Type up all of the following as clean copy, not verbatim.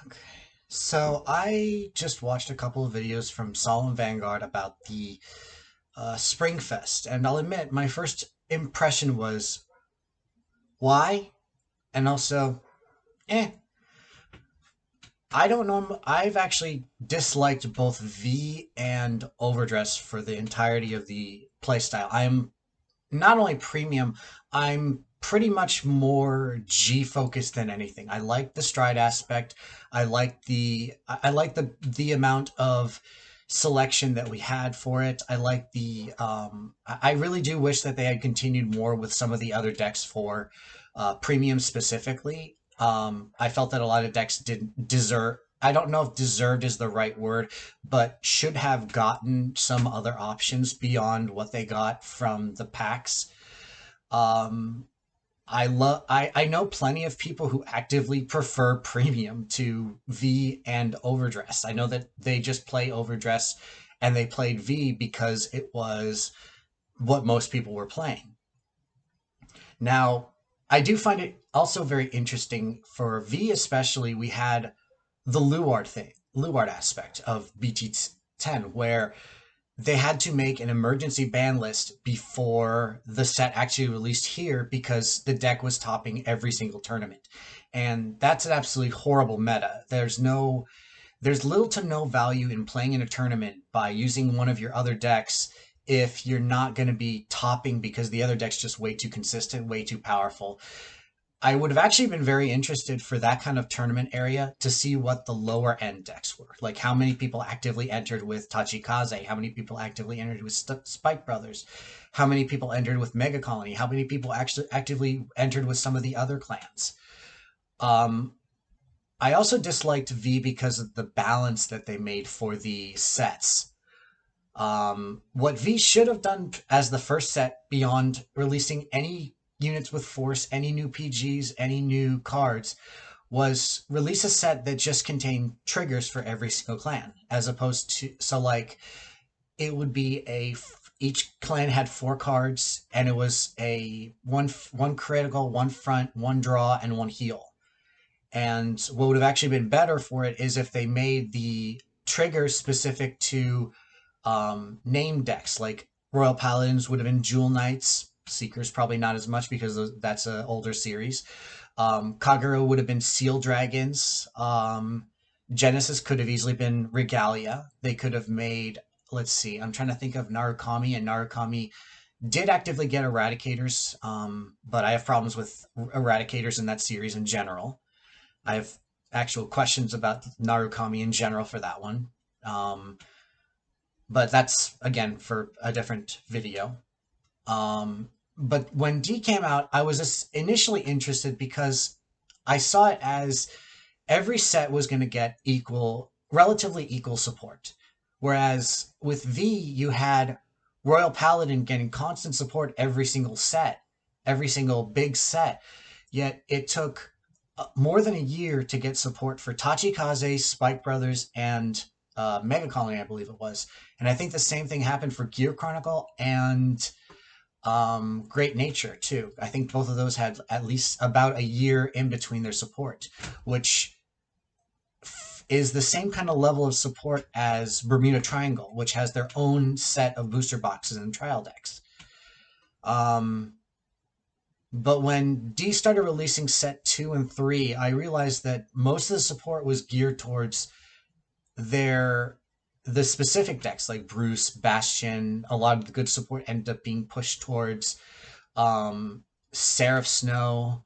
Okay. So I just watched a couple of videos from Solemn Vanguard about the Springfest, and I'll admit my first impression was why, and also, eh. I don't know. I've actually disliked both V and Overdress for the entirety of the playstyle. I'm not only premium, I'm pretty much more G focused than anything. I like the stride aspect. I like the amount of selection that we had for it. I like the I really do wish that they had continued more with some of the other decks for premium specifically. I felt that a lot of decks didn't deserve. I don't know if deserved is the right word, but should have gotten some other options beyond what they got from the packs. Um, I know plenty of people who actively prefer premium to V and overdress. I know that they just play overdress and they played V because it was what most people were playing. Now, I do find it also very interesting for V especially. We had the Luard aspect of BT10, where they had to make an emergency ban list before the set actually released here because the deck was topping every single tournament. And that's an absolutely horrible meta. There's little to no value in playing in a tournament by using one of your other decks if you're not going to be topping because the other deck's just way too consistent, way too powerful. I would have actually been very interested for that kind of tournament area to see what the lower end decks were. Like how many people actively entered with Tachikaze, how many people actively entered with Spike Brothers, how many people entered with Mega Colony, how many people actually actively entered with some of the other clans. Um, I also disliked V because of the balance that they made for the sets. What V should have done as the first set, beyond releasing any units with force, any new PGs, any new cards, was release a set that just contained triggers for every single clan, as opposed to like it would be each clan had four cards, and it was a one critical, one front, one draw, and one heal. And what would have actually been better for it is if they made the triggers specific to name decks. Like Royal Paladins would have been Jewel Knights. Seekers probably not as much because that's an older series. Kagero would have been Seal Dragons. Genesis could have easily been Regalia. They could have made, let's see, I'm trying to think of Narukami, and Narukami did actively get Eradicators, but I have problems with Eradicators in that series in general. I have actual questions about Narukami in general for that one. Um, but that's again for a different video. But when D came out, I was just initially interested because I saw it as every set was going to get relatively equal support. Whereas with V, you had Royal Paladin getting constant support every single set, every single big set. Yet it took more than a year to get support for Tachikaze, Spike Brothers, and Mega Colony, I believe it was. And I think the same thing happened for Gear Chronicle and Great Nature too. I think both of those had at least about a year in between their support, which is the same kind of level of support as Bermuda Triangle, which has their own set of booster boxes and trial decks. Um, but when D started releasing set 2 and 3, I realized that most of the support was geared towards their the specific decks like Bruce, Bastion. A lot of the good support ended up being pushed towards Seraph Snow.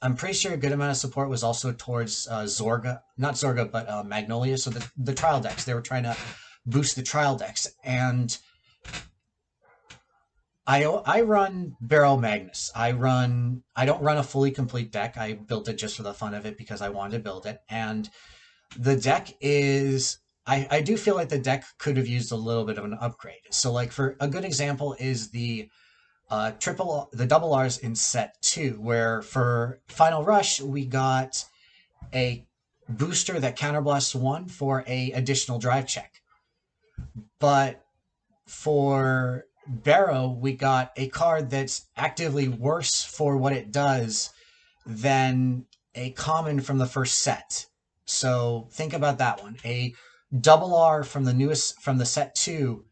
I'm pretty sure a good amount of support was also towards Zorga, not Zorga, but Magnolia. So the trial decks, they were trying to boost the trial decks. And I run Barrel Magnus. I don't run a fully complete deck. I built it just for the fun of it because I wanted to build it. And the deck is I do feel like the deck could have used a little bit of an upgrade. So like for a good example is the double R's in set 2, where for Final Rush we got a booster that counterblasts 1 for a additional drive check. But for Barrow, we got a card that's actively worse for what it does than a common from the first set. So think about that one. A double R from the set 2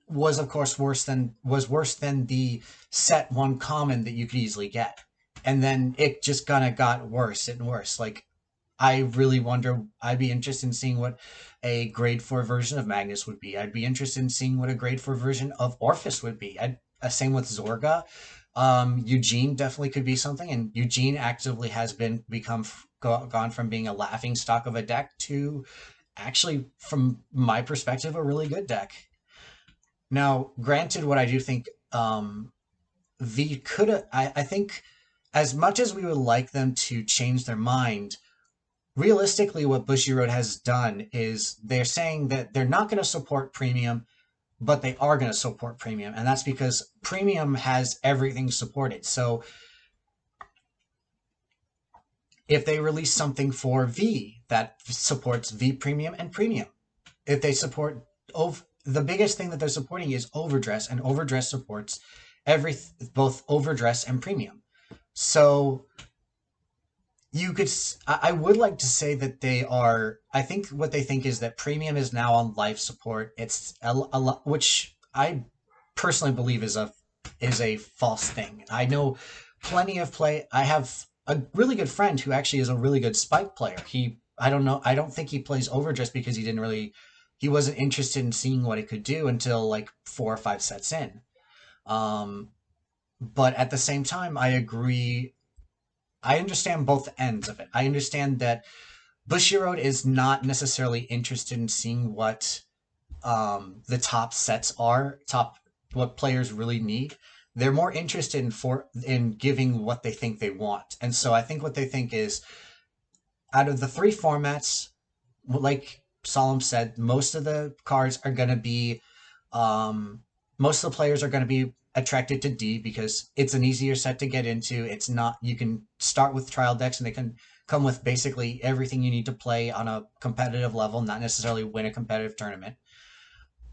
was of course worse than the set 1 common that you could easily get. And then it just kind of got worse and worse. Like, I really wonder, I'd be interested in seeing what a grade 4 version of Magnus would be. I'd be interested in seeing what a grade 4 version of Orphis would be. Same with Zorga. Eugene definitely could be something, and Eugene actively has gone from being a laughing stock of a deck to actually, from my perspective, a really good deck. Now, granted, what I do think, V could, I think, as much as we would like them to change their mind, realistically, what Bushiroad has done is they're saying that they're not going to support premium, but they are going to support premium. And that's because premium has everything supported. So if they release something for V that supports V premium and premium, if they support the biggest thing that they're supporting is Overdress, and Overdress supports both Overdress and premium. So I would like to say that I think what they think is that premium is now on life support. It's which I personally believe is a false thing. I know plenty of I have a really good friend who actually is a really good spike player. I don't think he plays Overdress because he wasn't interested in seeing what it could do until like 4 or 5 sets in. But at the same time, I agree. I understand both ends of it. I understand that Bushiroad is not necessarily interested in seeing what the top sets are, what players really need. They're more interested in giving what they think they want. And so I think what they think is, out of the 3 formats, like Solemn said, most of the cards are going to be, most of the players are going to be attracted to D because it's an easier set to get into. It's not, you can start with trial decks and they can come with basically everything you need to play on a competitive level, not necessarily win a competitive tournament.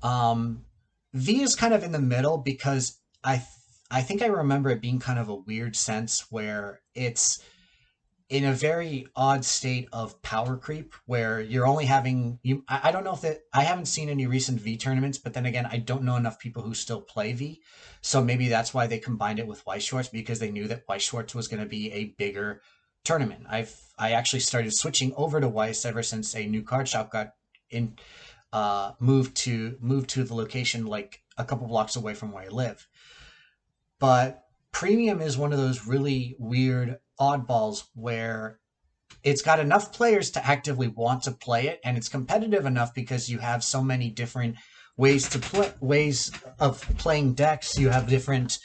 V is kind of in the middle because I think I remember it being kind of a weird sense where it's in a very odd state of power creep where you're only having I don't know if I haven't seen any recent V tournaments, but then again, I don't know enough people who still play V. So maybe that's why they combined it with White Shorts, because they knew that White Shorts was going to be a bigger tournament. I actually started switching over to Weiss ever since a new card shop got in moved to the location like a couple blocks away from where I live. But premium is one of those really weird oddballs where it's got enough players to actively want to play it, and it's competitive enough because you have so many different ways of playing decks. You have different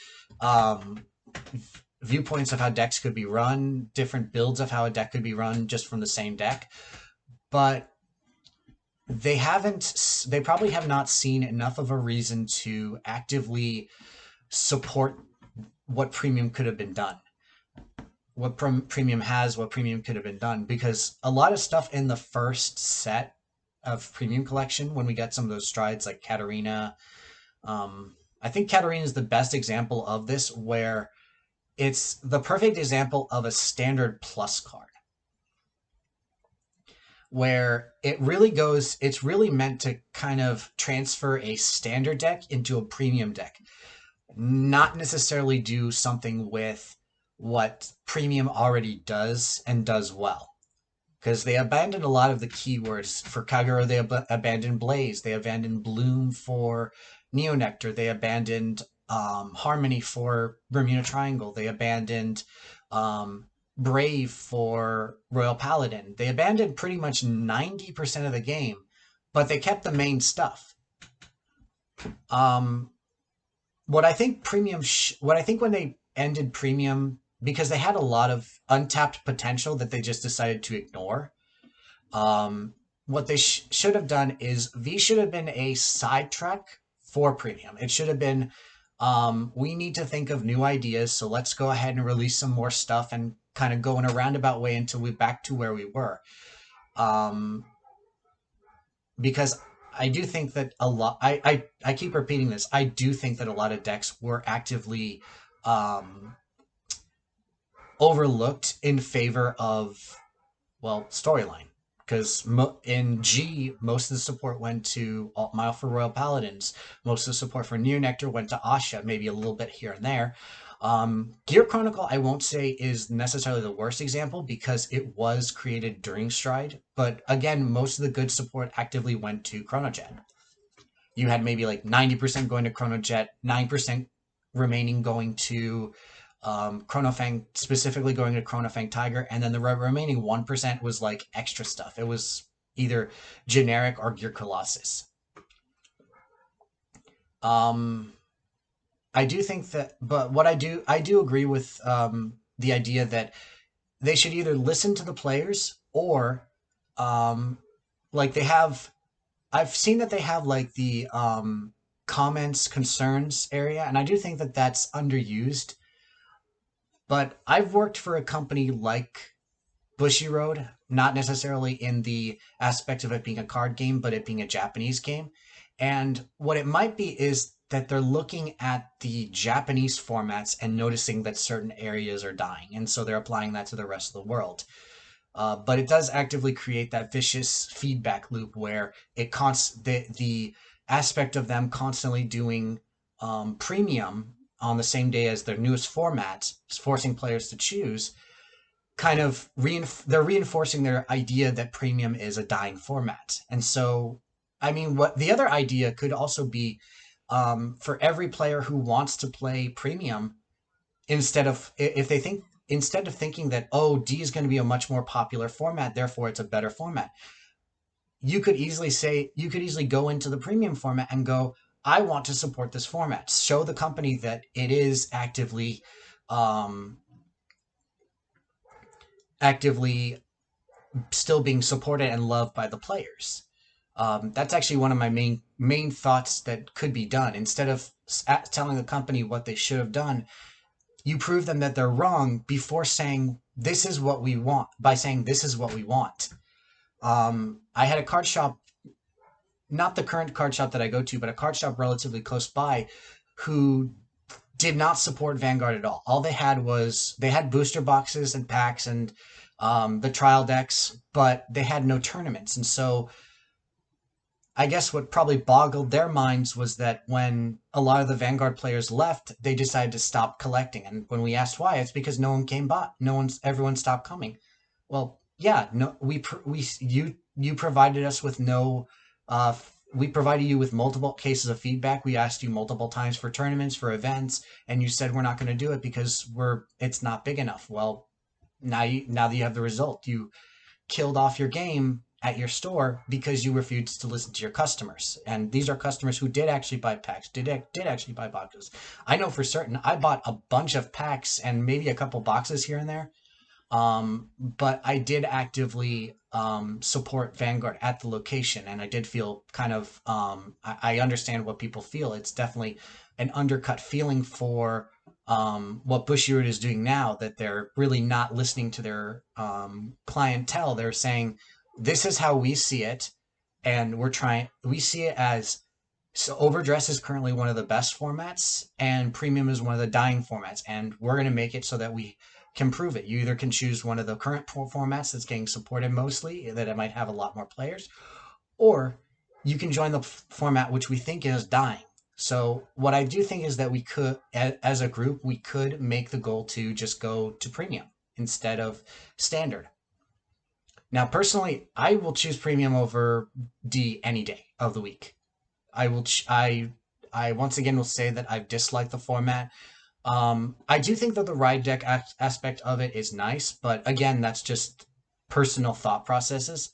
viewpoints of how decks could be run, different builds of how a deck could be run just from the same deck. But they probably have not seen enough of a reason to actively support what premium could have been done, what premium has, what premium could have been done, because a lot of stuff in the first set of premium collection, when we get some of those strides like Katarina, I think Katarina is the best example of this, where it's the perfect example of a standard plus card, where it's really meant to kind of transfer a standard deck into a premium deck, not necessarily do something with what premium already does and does well. Because they abandoned a lot of the keywords. For Kagura, they abandoned Blaze. They abandoned Bloom for Neonectar. They abandoned Harmony for Bermuda Triangle. They abandoned Brave for Royal Paladin. They abandoned pretty much 90% of the game, but they kept the main stuff. What I think when they ended premium, because they had a lot of untapped potential that they just decided to ignore, what they should have done is V should have been a sidetrack for premium. It should have been, we need to think of new ideas, so let's go ahead and release some more stuff and kind of go in a roundabout way until we're back to where we were. Because I do think that a lot, I keep repeating this, I do think that a lot of decks were actively overlooked in favor of, well, storyline. because in G, most of the support went to Alt Mile for Royal Paladins. Most of the support for Near Nectar went to Asha, maybe a little bit here and there. Gear Chronicle, I won't say is necessarily the worst example because it was created during Stride, but again, most of the good support actively went to Chronojet. You had maybe like 90% going to Chronojet, 9% remaining going to Chronofang, specifically going to Chronofang Tiger, and then the remaining 1% was like extra stuff. It was either generic or Gear Colossus. I do think that, but what I do agree with the idea that they should either listen to the players or um, like they have. I've seen that they have like the comments concerns area, and I do think that that's underused. But I've worked for a company like Bushy Road, not necessarily in the aspect of it being a card game, but it being a Japanese game. And what it might be is that they're looking at the Japanese formats and noticing that certain areas are dying. And so they're applying that to the rest of the world. But it does actively create that vicious feedback loop where the aspect of them constantly doing premium on the same day as their newest format, forcing players to choose, kind of they're reinforcing their idea that premium is a dying format. And so, I mean, what the other idea could also be for every player who wants to play premium, instead of if they think instead of thinking that, oh, D is going to be a much more popular format, therefore it's a better format, you could easily go into the premium format and go, I want to support this format. Show the company that it is um, actively still being supported and loved by the players. That's actually one of my main thoughts that could be done. Instead of telling the company what they should have done, you prove them that they're wrong before saying this is what we want. By saying this is what we want. I had a card shop, not the current card shop that I go to, but a card shop relatively close by, who did not support Vanguard at all. All they had was they had booster boxes and packs and the trial decks, but they had no tournaments. And so I guess what probably boggled their minds was that when a lot of the Vanguard players left, they decided to stop collecting. And when we asked why, it's because no one came by. Everyone stopped coming. Well, yeah, no, you provided us with no, we provided you with multiple cases of feedback. We asked you multiple times for tournaments, for events, and you said we're not going to do it because it's not big enough. Well, now that you have the result, you killed off your game at your store because you refused to listen to your customers. And these are customers who did actually buy packs, did actually buy boxes. I know for certain I bought a bunch of packs and maybe a couple boxes here and there. But I did actively support Vanguard at the location, and I did feel kind of I understand what people feel. It's definitely an undercut feeling for what Bushiroad is doing now, that they're really not listening to their clientele. They're saying, this is how we see it, and we see it as, so Overdress is currently one of the best formats, and Premium is one of the dying formats, and we're going to make it so that we can prove it. You either can choose one of the current formats that's getting supported mostly, that it might have a lot more players, or you can join the format which we think is dying. So what I do think is that we could, as a group, we could make the goal to just go to Premium instead of Standard. Now, personally, I will choose Premium over D any day of the week. I once again will say that I've disliked the format. I do think that the ride deck aspect of it is nice, but again, that's just personal thought processes.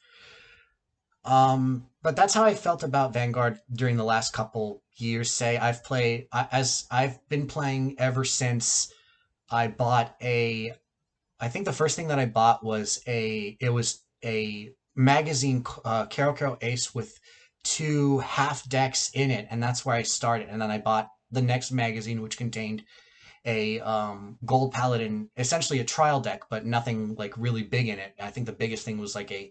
But that's how I felt about Vanguard during the last couple years. Say as I've been playing ever since I bought I think the first thing that I bought was it was a magazine, Caro Ace with two half decks in it, and that's where I started. And then I bought the next magazine, which contained a gold paladin, essentially a trial deck, but nothing like really big in it. I think the biggest thing was like a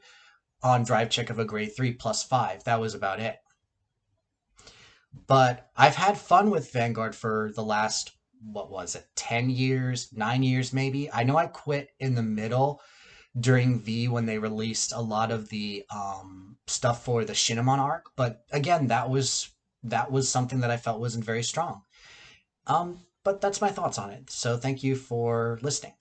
on drive check of a grade 3 +5. That was about it. But I've had fun with Vanguard for the last, what was it, 10 years, 9 years maybe. I know I quit in the middle during V when they released a lot of the stuff for the Shinamon arc. But again, that was something that I felt wasn't very strong. But that's my thoughts on it. So thank you for listening.